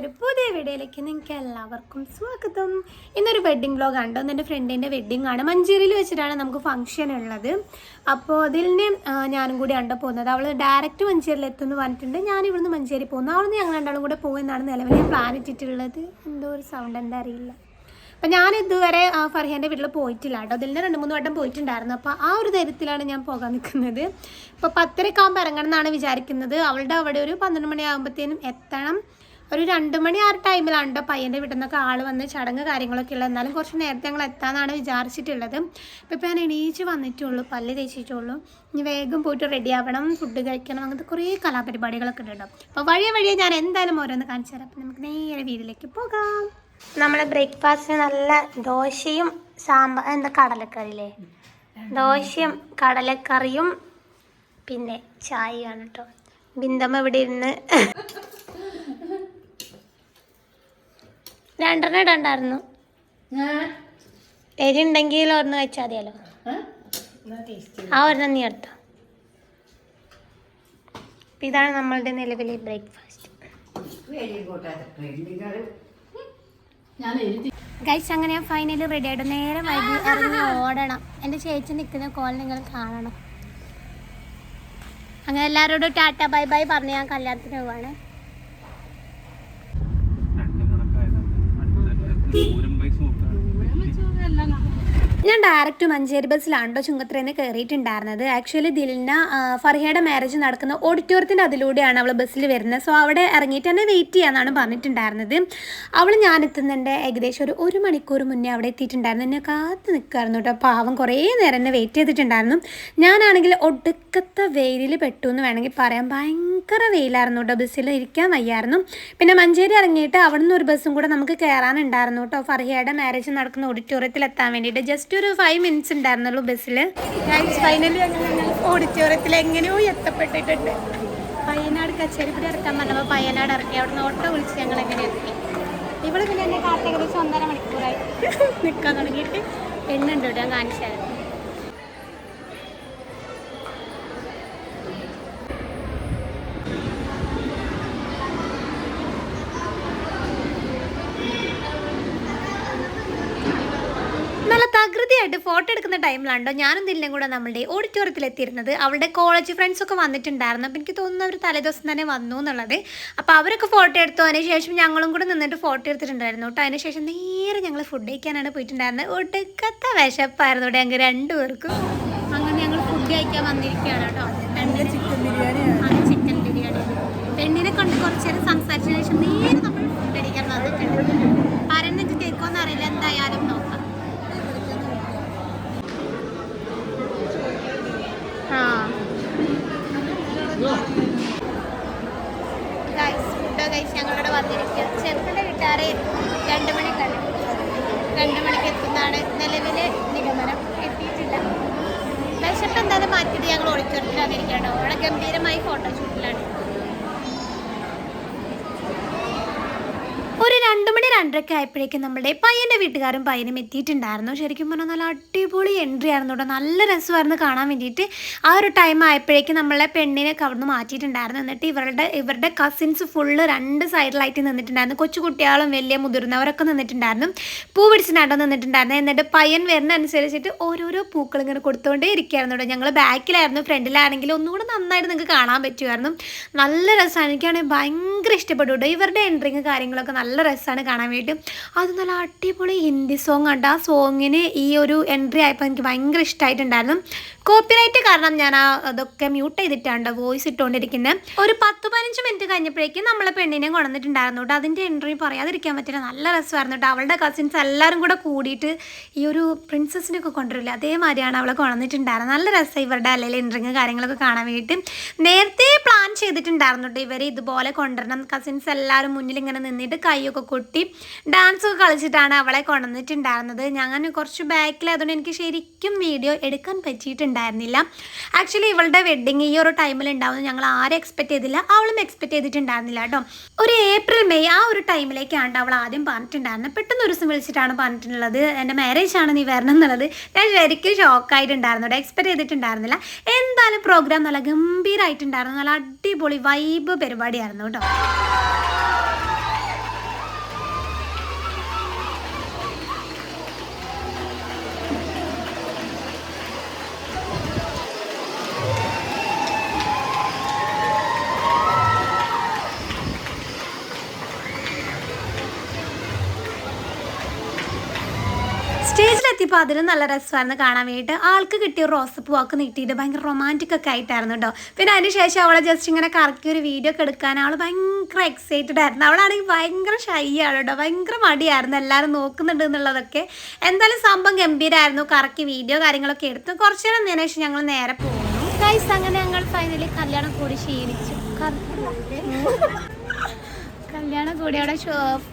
ഒരു പുതിയ വീഡിയോയിലേക്ക് നിങ്ങൾക്ക് എല്ലാവർക്കും സ്വാഗതം. ഇന്നൊരു വെഡ്ഡിംഗ് വ്ലോഗ് ആണ്. എൻ്റെ ഫ്രണ്ടിൻ്റെ വെഡ്ഡിംഗ് ആണ്. മഞ്ചേരിയിൽ വെച്ചിട്ടാണ് നമുക്ക് ഫംഗ്ഷൻ ഉള്ളത്. അപ്പോൾ അതിന് ഞാനും കൂടി ആണ് പോകുന്നത്. അവൾ ഡയറക്റ്റ് മഞ്ചേരിയിൽ എത്തുമെന്ന് പറഞ്ഞിട്ടുണ്ട്. ഞാൻ ഇവിടുന്ന് മഞ്ചേരി പോകുന്നു. അവിടുന്ന് ഞങ്ങൾ രണ്ടാളും കൂടെ പോകുന്നതാണ് നിലവിൽ പ്ലാൻ ഇട്ടിട്ടുള്ളത്. എന്തോ ഒരു സൗണ്ട് എന്താ അറിയില്ല. അപ്പം ഞാൻ ഇതുവരെ ഫർഹാൻ്റെ വീട്ടിൽ പോയിട്ടില്ല കേട്ടോ. അതിൽ 2-3 വട്ടം പോയിട്ടുണ്ടായിരുന്നു. അപ്പോൾ ആ ഒരു ധൈര്യത്തിലാണ് ഞാൻ പോകാൻ നിൽക്കുന്നത്. ഇപ്പോൾ 10:30 ആകുമ്പോൾ ഇറങ്ങണം എന്നാണ് വിചാരിക്കുന്നത്. അവളുടെ അവിടെ ഒരു 12 മണിയാകുമ്പോഴത്തേനും എത്തണം. ഒരു 2 മണി ആ ടൈമിലാണ് കേട്ടോ പയ്യൻ്റെ വീട്ടിൽ നിന്നൊക്കെ ആൾ വന്ന് ചടങ്ങ് കാര്യങ്ങളൊക്കെ ഉള്ളത്. എന്നാലും കുറച്ച് നേരത്തെ ഞങ്ങൾ എത്താമെന്നാണ് വിചാരിച്ചിട്ടുള്ളത്. ഇപ്പോൾ ഞാൻ എണീച്ച് വന്നിട്ടുള്ളൂ, പല്ല് തേച്ചിട്ടുള്ളൂ. ഇനി വേഗം പോയിട്ട് റെഡി ആവണം, ഫുഡ് കഴിക്കണം, അങ്ങനത്തെ കുറേ കലാപരിപാടികളൊക്കെ ഉണ്ട് കേട്ടോ. അപ്പോൾ വഴിയെ ഞാൻ എന്തായാലും ഓരോന്ന് കാണിച്ചു തരാം. അപ്പോൾ നമുക്ക് നേരെ വീട്ടിലേക്ക് പോകാം. നമ്മളെ ബ്രേക്ക്ഫാസ്റ്റിന് നല്ല ദോശയും കടലക്കറിയില്ലേ, ദോശയും കടലക്കറിയും പിന്നെ ചായയാണ് കേട്ടോ. ബിന്ദമ്മ ഇവിടെ ഇരുന്ന് 2 ഇടണ്ടായിരുന്നു. എരി ഉണ്ടെങ്കിൽ ഒരെണ്ണം കഴിച്ചാൽ മതിയല്ലോ. ആ ഒരെണ്ണം നീ എടുത്തോ. ഇതാണ് നമ്മളുടെ നിലവിലെ ബ്രേക്ക്ഫാസ്റ്റ്. ഗൈസ്, അങ്ങനെ ഞാൻ ഫൈനലി റെഡി ആയിട്ട് നേരെ വൈകി ഇറങ്ങി ഓടണം. എൻ്റെ ചേച്ചി നിൽക്കുന്ന കോൾ നിങ്ങൾ കാണണം. അങ്ങനെ എല്ലാവരോടും ടാറ്റ ബൈ ബൈ പറഞ്ഞ് ഞാൻ കല്യാണത്തിന് പോവാണ്. ഞാൻ ഡയറക്റ്റ് മഞ്ചേരി ബസ്സിലാണ്ടോ ചുങ്കത്രേന്ന് കയറിയിട്ടുണ്ടായിരുന്നത്. ആക്ച്വലി ദിലിന ഫർഹയുടെ മാരേജ് നടക്കുന്ന ഓഡിറ്റോറിയത്തിൻ്റെ അതിലൂടെയാണ് അവൾ ബസ്സിൽ വരുന്നത്. സോ അവിടെ ഇറങ്ങിയിട്ട് തന്നെ വെയിറ്റ് ചെയ്യാമെന്നാണ് പറഞ്ഞിട്ടുണ്ടായിരുന്നത്. അവൾ ഞാൻ എത്തുന്നതിൻ്റെ ഏകദേശം ഒരു മണിക്കൂർ മുന്നേ അവിടെ എത്തിയിട്ടുണ്ടായിരുന്നു. എന്നെ കാത്ത് നിൽക്കുമായിരുന്നു കേട്ടോ. പാവം കുറേ നേരം എന്നെ വെയിറ്റ് ചെയ്തിട്ടുണ്ടായിരുന്നു. ഞാനാണെങ്കിൽ ഒടുക്കത്തെ വെയിലിൽ പെട്ടു എന്ന് വേണമെങ്കിൽ പറയാം. ഭയങ്കര വെയിലായിരുന്നു കേട്ടോ. ബസ്സിൽ ഇരിക്കാൻ വയ്യായിരുന്നു. പിന്നെ മഞ്ചേരി ഇറങ്ങിയിട്ട് അവിടെ നിന്ന് ഒരു ബസ്സും കൂടെ നമുക്ക് കയറാനുണ്ടായിരുന്നു കേട്ടോ. ഫർഹയുടെ മാരേജ് നടക്കുന്ന ഓഡിറ്റോറിയത്തിൽ എത്താൻ വേണ്ടിയിട്ട് ജസ്റ്റ് ഒരു 5 മിനിറ്റ്സ് ഉണ്ടായിരുന്നുള്ളൂ ബസ്സിൽ. ഫൈനലി ഓഡിറ്റോറിയത്തിൽ എങ്ങനെയോ എത്തപ്പെട്ടിട്ടുണ്ട്. പയ്യനാട് കച്ചേരിപ്പടി ഇറക്കാൻ പറഞ്ഞപ്പോൾ പയ്യനാട് ഇറക്കി. അവിടെ നിന്ന് ഓട്ടോ വിളിച്ച് ഞങ്ങൾ എങ്ങനെ എത്തി. ഇവിടെ പിന്നെ എന്നെ കാത്ത് ഏകദേശം 1.5 മണിക്കൂറായി നിൽക്കാൻ തുടങ്ങിയിട്ട്. പെണ്ണുണ്ട് ഇവിടെ, ഞാൻ കാണിച്ചായിരുന്നു. നല്ല തകൃതിയായിട്ട് ഫോട്ടോ എടുക്കുന്ന ടൈമിലാണ്ടോ ഞാനും ദില്ലും കൂടെ നമ്മളുടെ ഓഡിറ്റോറിയത്തിൽ എത്തിയിരുന്നത്. അവളുടെ കോളേജ് ഫ്രണ്ട്സൊക്കെ വന്നിട്ടുണ്ടായിരുന്നു. അപ്പോൾ എനിക്ക് തോന്നുന്നു അവർ തലേദിവസം തന്നെ വന്നു എന്നുള്ളത്. അപ്പോൾ അവരൊക്കെ ഫോട്ടോ എടുത്തു. അതിന് ശേഷം ഞങ്ങളും കൂടെ നിന്നിട്ട് ഫോട്ടോ എടുത്തിട്ടുണ്ടായിരുന്നു കേട്ടോ. അതിന് ശേഷം നേരെ ഞങ്ങൾ ഫുഡ് കഴിക്കാനാണ് പോയിട്ടുണ്ടായിരുന്നത്. ഒടുക്കത്തെ വിശപ്പായിരുന്നു ഇവിടെ ഞങ്ങൾക്ക് 2 പേർക്കും. അങ്ങനെ ഞങ്ങൾ ഫുഡ് കഴിക്കാൻ വന്നിരിക്കുകയാണ് കേട്ടോ. ചിക്കൻ ബിരിയാണി. പെണ്ണിനെ കൊണ്ട് കുറച്ച് നേരം സംസാരിച്ചതിന് ശേഷം നേരെ നമ്മൾ ഫുഡ് അടിക്കാൻ വന്നിട്ടുണ്ട്. ആരെന്നൊക്കെ കേൾക്കുമെന്ന് അറിയില്ല, എന്തായാലും നോക്കാം. ഫുഡ് കഴിച്ച് ഞങ്ങളിവിടെ വന്നിരിക്കുക. ചെറുക്കൻ്റെ വീട്ടുകാരെ 2 മണി കഴിയും. 2 മണിക്ക് എത്തുന്നതാണ് നിലവിലെ നിഗമനം. എത്തിയിട്ടില്ല. വിശപ്പ് എന്തായാലും മാറ്റിയിട്ട് ഞങ്ങൾ ഓഡിറ്റോറിയത്തിൽ വന്നിരിക്കുകയാണ്. അവിടെ ഗംഭീരമായി ഫോട്ടോഷൂട്ടിലാണ്. ഒരു 2 മണി 2:30 ആയപ്പോഴേക്കും നമ്മുടെ പയ്യൻ്റെ വീട്ടുകാരും പയ്യനും എത്തിയിട്ടുണ്ടായിരുന്നു. ശരിക്കും പറഞ്ഞാൽ നല്ല അടിപൊളി എൻട്രി ആയിരുന്നു കേട്ടോ. നല്ല രസമായിരുന്നു കാണാൻ വേണ്ടിയിട്ട്. ആ ഒരു ടൈം ആയപ്പോഴേക്കും നമ്മളെ പെണ്ണിനൊക്കെ അവിടെ നിന്ന് മാറ്റിയിട്ടുണ്ടായിരുന്നു. എന്നിട്ട് ഇവരുടെ കസിൻസ് ഫുള്ള് 2 സൈഡിലായിട്ട് നിന്നിട്ടുണ്ടായിരുന്നു. കൊച്ചുകുട്ടികളും വലിയ മുതിർന്നവരൊക്കെ നിന്നിട്ടുണ്ടായിരുന്നു. പൂ പിടിച്ചിട്ടാണ്ടോ നിന്നിട്ടുണ്ടായിരുന്നു. എന്നിട്ട് പയ്യൻ വരുന്ന അനുസരിച്ചിട്ട് ഓരോരോ പൂക്കൾ ഇങ്ങനെ കൊടുത്തുകൊണ്ടേ ഇരിക്കുകയായിരുന്നു കേട്ടോ. ഞങ്ങൾ ബാക്കിലായിരുന്നു. ഫ്രണ്ടിലാണെങ്കിൽ ഒന്നുകൂടെ നന്നായിട്ട് നിങ്ങൾക്ക് കാണാൻ പറ്റുമായിരുന്നു. നല്ല രസമാണ്. എനിക്കാണെങ്കിൽ ഭയങ്കര ഇഷ്ടപ്പെട്ടു കേട്ടോ. ഇവരുടെ എൻട്രിങ് കാര്യങ്ങളൊക്കെ നല്ല രസമാണ് കാണാൻ വേണ്ടിയിട്ട്. അത് നല്ല അടിപൊളി ഹിന്ദി സോങ് ഉണ്ട്. ആ സോങ്ങിന് ഈ ഒരു എൻട്രി ആയപ്പോൾ എനിക്ക് ഭയങ്കര ഇഷ്ടമായിട്ടുണ്ടായിരുന്നു. കോപ്പിറൈറ്റ് കാരണം ഞാൻ അതൊക്കെ മ്യൂട്ട് ചെയ്തിട്ടാണ് വോയിസ് ഇട്ടുകൊണ്ടിരിക്കുന്നത്. ഒരു 10-15 മിനിറ്റ് കഴിഞ്ഞപ്പോഴേക്കും നമ്മളെ പെണ്ണിനെ കൊണ്ടുവന്നിട്ടുണ്ടായിരുന്നു കേട്ടോ. അതിൻ്റെ എൻട്രി പറയാതിരിക്കാൻ പറ്റില്ല. നല്ല രസമായിരുന്നു കേട്ടോ. അവളുടെ കസിൻസ് എല്ലാവരും കൂടെ കൂടിയിട്ട് ഈ ഒരു പ്രിൻസസിനൊക്കെ കൊണ്ടുവരില്ല, അതേമാതിരിയാണ് അവളെ കൊണ്ടുവന്നിട്ടുണ്ടായിരുന്നത്. നല്ല രസം ഇവരുടെ അല്ലെങ്കിൽ എൻട്രിങ് കാര്യങ്ങളൊക്കെ കാണാൻ വേണ്ടിയിട്ട്. നേരത്തെ പ്ലാൻ ചെയ്തിട്ടുണ്ടായിരുന്നു കേട്ടോ ഇവർ ഇതുപോലെ കൊണ്ടുവരണം. കസിൻസ് എല്ലാവരും മുന്നിൽ ഇങ്ങനെ നിന്നിട്ട് കൈയൊക്കെ കൊട്ടി ഡാൻസൊക്കെ കളിച്ചിട്ടാണ് അവളെ കൊണ്ടുവന്നിട്ടുണ്ടായിരുന്നത്. ഞാൻ കുറച്ച് ബാക്കിലായതുകൊണ്ട് എനിക്ക് ശരിക്കും വീഡിയോ എടുക്കാൻ പറ്റിയിട്ടുണ്ടായിരുന്നില്ല. ആക്ച്വലി ഇവളുടെ വെഡ്ഡിങ് ഈ ഒരു ടൈമിൽ ഉണ്ടാവുന്നത് ഞങ്ങൾ ആരും എക്സ്പെക്ട് ചെയ്തില്ല. അവളും എക്സ്പെക്ട് ചെയ്തിട്ടുണ്ടായിരുന്നില്ല കേട്ടോ. ഒരു ഏപ്രിൽ മെയ് ആ ഒരു ടൈമിലേക്കാണ് അവൾ ആദ്യം പറഞ്ഞിട്ടുണ്ടായിരുന്നത്. പെട്ടെന്ന് ഒരു ദിവസം വിളിച്ചിട്ടാണ് പറഞ്ഞിട്ടുള്ളത് എൻ്റെ മാരേജ് ആണ് നീ വരണം എന്നുള്ളത്. ഞാൻ ശരിക്കും ഷോക്കായിട്ടുണ്ടായിരുന്നു കേട്ടോ. എക്സ്പെക്ട് ചെയ്തിട്ടുണ്ടായിരുന്നില്ല. എന്തായാലും പ്രോഗ്രാം നല്ല ഗംഭീരമായിട്ടുണ്ടായിരുന്നു. നല്ല അടിപൊളി വൈബ് പരിപാടിയായിരുന്നു കേട്ടോ. എത്തിയപ്പോൾ അതിലും നല്ല രസമായിരുന്നു കാണാൻ വേണ്ടിയിട്ട്. ആൾക്ക് കിട്ടിയ റോസപ്പൂ ആൾക്ക് നീട്ടിയിട്ട് ഭയങ്കര റൊമാൻറ്റിക് ഒക്കെ ആയിട്ടായിരുന്നു കേട്ടോ. പിന്നെ അതിന് ശേഷം അവളെ ജസ്റ്റ് ഇങ്ങനെ കറക്കി ഒരു വീഡിയോ ഒക്കെ എടുക്കാൻ അവൾ ഭയങ്കര എക്സൈറ്റഡ് ആയിരുന്നു. അവളാണെങ്കിൽ ഭയങ്കര ഷൈ ആണ് കേട്ടോ, ഭയങ്കര മടിയായിരുന്നു എല്ലാവരും നോക്കുന്നുണ്ട് എന്നുള്ളതൊക്കെ. എന്തായാലും സംഭവം ഗംഭീരമായിരുന്നു. കറക്കി വീഡിയോ കാര്യങ്ങളൊക്കെ എടുത്തു. കുറച്ച് നേരം നിന്നതിന് ശേഷം ഞങ്ങൾ നേരെ പോകുന്നു ഗൈസ്. അങ്ങനെ ഞങ്ങൾ ഫൈനലി കല്യാണം കൂടി ക്ഷീണിച്ചു. കല്യാണം കൂടി അവിടെ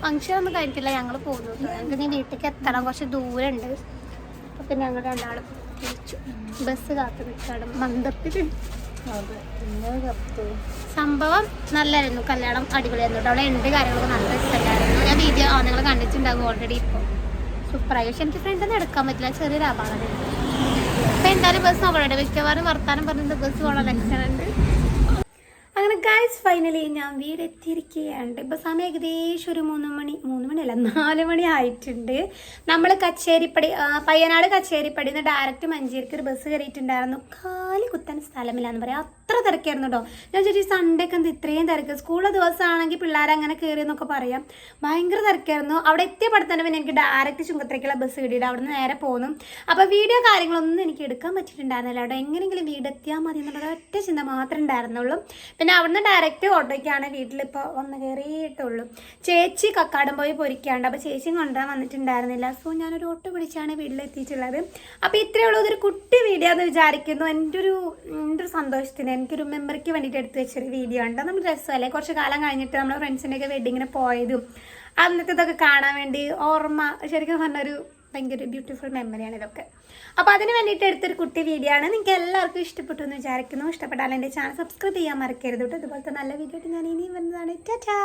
ഫംഗ്ഷൻ ഒന്നും കഴിക്കില്ല, ഞങ്ങൾ പോകുന്നു. ഞങ്ങൾക്ക് ഇനി വീട്ടിലേക്ക് എത്തണം, കുറച്ച് ദൂരമുണ്ട്. അപ്പം ഞങ്ങൾ രണ്ടാളും തിരിച്ചു. ബസ് കാത്തു നിൽക്കാണ് മന്ദത്തിൽ. സംഭവം നല്ലായിരുന്നു, കല്യാണം അടിപൊളിയായിരുന്നു കേട്ടോ. അവിടെ ഉണ്ട് കാര്യങ്ങളൊക്കെ നല്ല രസമല്ലായിരുന്നു. ഞാൻ വീഡിയോ നിങ്ങൾ കണ്ടിട്ടുണ്ടാകും ഓൾറെഡി. ഇപ്പോൾ സൂപ്പറായി. പക്ഷെ എനിക്ക് ഫ്രണ്ടൊന്നും എടുക്കാൻ പറ്റില്ല, ചെറിയൊരു അപകടം. അപ്പം എന്തായാലും ബസ് നോക്കട്ടെ, മിക്കവാറും വർത്താനം പറഞ്ഞിട്ട് ബസ് പോകണം ലക്ഷണമുണ്ട്. അങ്ങനെ ഗൈസ് ഫൈനലി ഞാൻ വീടെത്തിയിരിക്കുകയാണ്. ഇപ്പോൾ സമയം ഏകദേശം ഒരു 3 മണിയല്ല 4 മണി ആയിട്ടുണ്ട്. നമ്മൾ കച്ചേരിപ്പടി പയ്യനാട് കച്ചേരിപ്പടിയിൽ നിന്ന് ഡയറക്റ്റ് മഞ്ചേരിക്ക് ഒരു ബസ് കയറിയിട്ടുണ്ടായിരുന്നു. കാല് കുത്താൻ സ്ഥലമില്ലാന്ന് പറയാം, അത്ര തിരക്കായിരുന്നു കേട്ടോ. ഞാൻ ചോദിച്ചു സൺഡേ ഒക്കെ എന്ത് ഇത്രയും തിരക്ക്, സ്കൂളിലെ ദിവസമാണെങ്കിൽ പിള്ളേർ അങ്ങനെ കയറിയെന്നൊക്കെ പറയാം. ഭയങ്കര തിരക്കായിരുന്നു. അവിടെ എത്തിയപ്പോൾ തന്നെ പിന്നെ എനിക്ക് ഡയറക്റ്റ് ചുങ്കത്തറയ്ക്കുള്ള ബസ് കിട്ടിയിട്ട് അവിടെ നിന്ന് നേരെ പോകുന്നു. അപ്പോൾ വീഡിയോ കാര്യങ്ങളൊന്നും എനിക്ക് എടുക്കാൻ പറ്റിയിട്ടുണ്ടായിരുന്നില്ല കേട്ടോ. എങ്ങനെയെങ്കിലും വീടെത്തിയാൽ മതി എന്നുള്ള ഒറ്റ ചിന്ത മാത്രമേ ഉണ്ടായിരുന്നുള്ളൂ. പിന്നെ അവിടുന്ന് ഡയറക്റ്റ് ഓട്ടോയ്ക്കാണ് വീട്ടിലിപ്പോൾ വന്ന് കയറിയിട്ടുള്ളൂ. ചേച്ചി കക്കാടം പോയി പൊരിക്കാണ്ട്, അപ്പോൾ ചേച്ചിയും കൊണ്ടുവരാൻ വന്നിട്ടുണ്ടായിരുന്നില്ല. സോ ഞാനൊരു ഓട്ടോ പിടിച്ചാണ് വീട്ടിലെത്തിയിട്ടുള്ളത്. അപ്പോൾ ഇത്രയേ ഉള്ളൂ, ഇതൊരു കുട്ടി വീഡിയോ എന്ന് വിചാരിക്കുന്നു. എൻ്റെ ഒരു സന്തോഷത്തിന് എനിക്കൊരു മെമ്മറിക്ക് വേണ്ടിയിട്ട് എടുത്ത് വെച്ചൊരു വീഡിയോ ഉണ്ട്. നമ്മൾ രസമല്ലേ, കുറച്ച് കാലം കഴിഞ്ഞിട്ട് നമ്മുടെ ഫ്രണ്ട്സിൻ്റെയൊക്കെ വെഡിങ്ങിന് പോയതും അന്നത്തെ ഇതൊക്കെ കാണാൻ വേണ്ടി ഓർമ്മ, ശരിക്കും പറഞ്ഞൊരു ഭയങ്കര ബ്യൂട്ടിഫുൾ മെമ്മറിയാണ് ഇതൊക്കെ. അപ്പോൾ അതിന് വേണ്ടിയിട്ട് എടുത്തൊരു കുട്ടി വീഡിയോ ആണ്. നിങ്ങൾക്ക് എല്ലാവർക്കും ഇഷ്ടപ്പെട്ടു എന്ന് വിചാരിക്കുന്നു. ഇഷ്ടപ്പെട്ടാൽ എൻ്റെ ചാനൽ സബ്സ്ക്രൈബ് ചെയ്യാൻ മറക്കരുത് കേട്ടോ. ഇതുപോലത്തെ നല്ല വീഡിയോ ആയിട്ട് ഞാൻ ഇനിയും വരുന്നതാണ്. ടാറ്റാ.